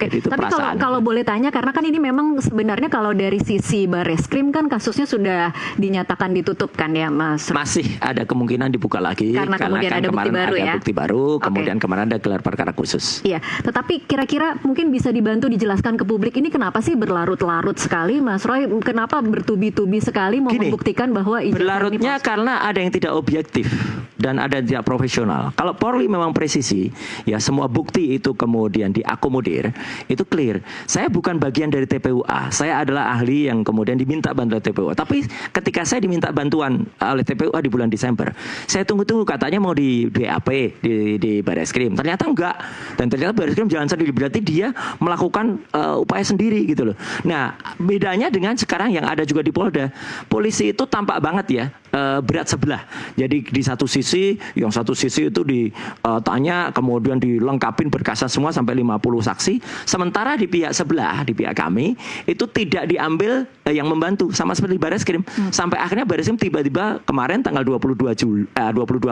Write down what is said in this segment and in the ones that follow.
Oke, Jadi itu tapi perasaan. kalau boleh tanya, karena kan ini memang sebenarnya kalau dari sisi Bareskrim kan kasusnya sudah dinyatakan ditutup kan ya, Mas? Masih ada kemungkinan dibuka lagi Karena kemudian kan ada bukti kemarin baru ada ya? bukti baru, Oke. kemudian kemarin ada gelar perkara khusus. Iya, tetapi kira-kira mungkin bisa dibantu dijelaskan ke publik, ini kenapa sih berlarut-larut sekali, Mas Roy? Kenapa bertubi-tubi sekali mau membuktikan bahwa berlarutnya karena ada yang tidak objektif dan ada yang tidak profesional. Kalau Polri memang presisi, ya semua bukti itu kemudian diakomodir, itu clear. Saya bukan bagian dari TPUA, saya adalah ahli yang kemudian diminta bantuan TPUA. Tapi ketika saya diminta bantuan oleh TPUA di bulan Desember, saya tunggu-tunggu katanya mau di BAP, di Bareskrim. Ternyata enggak. Dan ternyata Bareskrim jalan sendiri, berarti dia melakukan upaya sendiri gitu loh. Nah, bedanya dengan sekarang yang ada juga di Polda, polisi itu tampak banget ya berat sebelah. Jadi di satu sisi, yang satu sisi itu ditanya, kemudian dilengkapin berkasnya semua sampai 50 saksi. Sementara di pihak sebelah, di pihak kami, itu tidak diambil yang membantu sama seperti Bareskrim. Sampai akhirnya Bareskrim tiba-tiba kemarin tanggal 22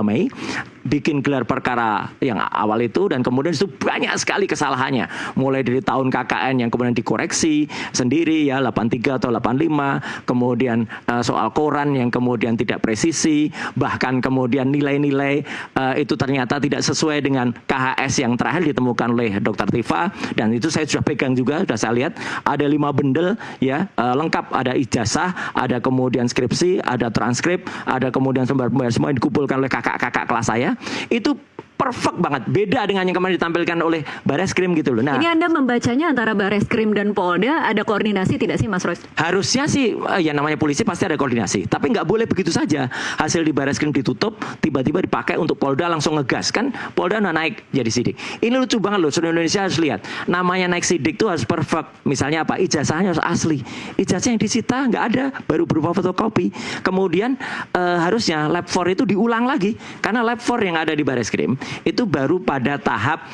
Mei bikin gelar perkara yang awal itu, dan kemudian itu banyak sekali kesalahannya. Mulai dari tahun KKN yang kemudian dikoreksi sendiri ya 83 atau 85, kemudian soal koran yang kemudian tidak presisi, bahkan kemudian nilai-nilai itu ternyata tidak sesuai dengan KHS yang terakhir ditemukan oleh Dr. Tifa, dan itu saya sudah pegang juga, sudah saya lihat ada 5 bendel ya lengkap, ada ijazah, ada kemudian skripsi, ada transkrip, ada kemudian sumber-sumber semua yang dikumpulkan oleh kakak-kakak kelas saya. Itu perfect banget, beda dengan yang kemarin ditampilkan oleh Bareskrim gitu loh. Nah, ini Anda membacanya antara Bareskrim dan Polda ada koordinasi tidak sih, Mas Roy? Harusnya sih ya namanya polisi pasti ada koordinasi, tapi nggak boleh begitu saja hasil di Bareskrim ditutup tiba-tiba dipakai untuk Polda langsung ngegas, kan Polda udah naik jadi sidik. Ini lucu banget loh, seluruh Indonesia harus lihat, namanya naik sidik tuh harus perfect. Misalnya apa, ijazahnya harus asli, ijazah yang disita nggak ada, baru berupa fotokopi. Kemudian harusnya lab 4 itu diulang lagi, karena lab 4 yang ada di Bareskrim itu baru pada tahap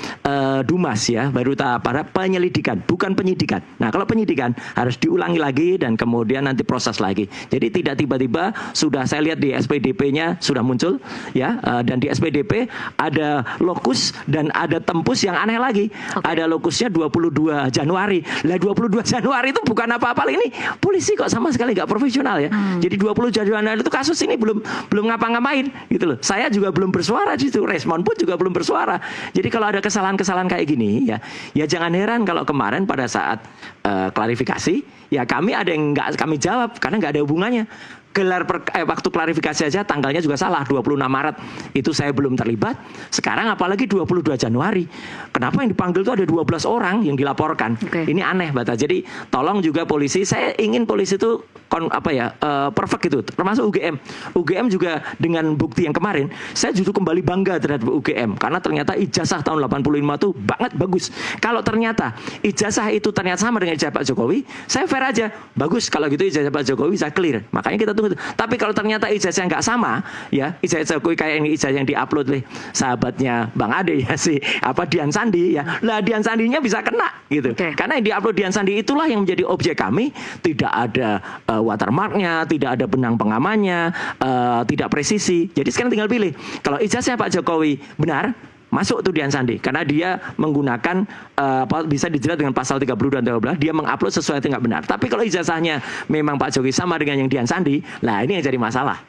Dumas ya, baru tahap pada penyelidikan, bukan penyidikan. Nah, kalau penyidikan harus diulangi lagi dan kemudian nanti proses lagi. Jadi tidak tiba-tiba sudah, saya lihat di SPDP-nya sudah muncul ya, dan di SPDP ada lokus dan ada tempus yang aneh lagi. Ada lokusnya 22 Januari. Lah 22 Januari itu bukan apa-apa, ini polisi kok sama sekali nggak profesional ya. Jadi 20 Januari itu kasus ini belum ngapa-ngapain gitu loh. Saya juga belum bersuara di situ, respon pun juga belum bersuara. Jadi kalau ada kesalahan-kesalahan kayak gini ya jangan heran kalau kemarin pada saat klarifikasi ya kami ada yang nggak kami jawab karena nggak ada hubungannya. Waktu klarifikasi aja tanggalnya juga salah, 26 Maret itu saya belum terlibat. Sekarang apalagi 22 Januari. Kenapa yang dipanggil itu ada 12 orang yang dilaporkan? Ini aneh Bata. Jadi tolong juga polisi, saya ingin polisi itu perfect gitu, termasuk UGM. UGM juga dengan bukti yang kemarin, saya justru kembali bangga terhadap UGM karena ternyata ijazah tahun 85 itu banget bagus. Kalau ternyata ijazah itu ternyata sama dengan ijazah Pak Jokowi, saya fair aja, bagus kalau gitu ijazah Pak Jokowi bisa clear. Makanya kita tunggu. Tapi kalau ternyata ijazah nggak sama, ya ijazah Jokowi kayak ini ijazah yang diupload oleh sahabatnya Bang Ade ya Dian Sandi ya, lah Dian Sandinya bisa kena gitu. Karena yang diupload Dian Sandi itulah yang menjadi objek kami, tidak ada watermarknya, tidak ada benang pengamannya, tidak presisi. Jadi sekarang tinggal pilih. Kalau ijazahnya Pak Jokowi benar, masuk tuh Dian Sandi karena dia menggunakan bisa dijerat dengan pasal 32 dan 13, dia mengupload sesuatu yang tidak benar. Tapi kalau ijazahnya memang Pak Jokowi sama dengan yang Dian Sandi, lah ini yang jadi masalah.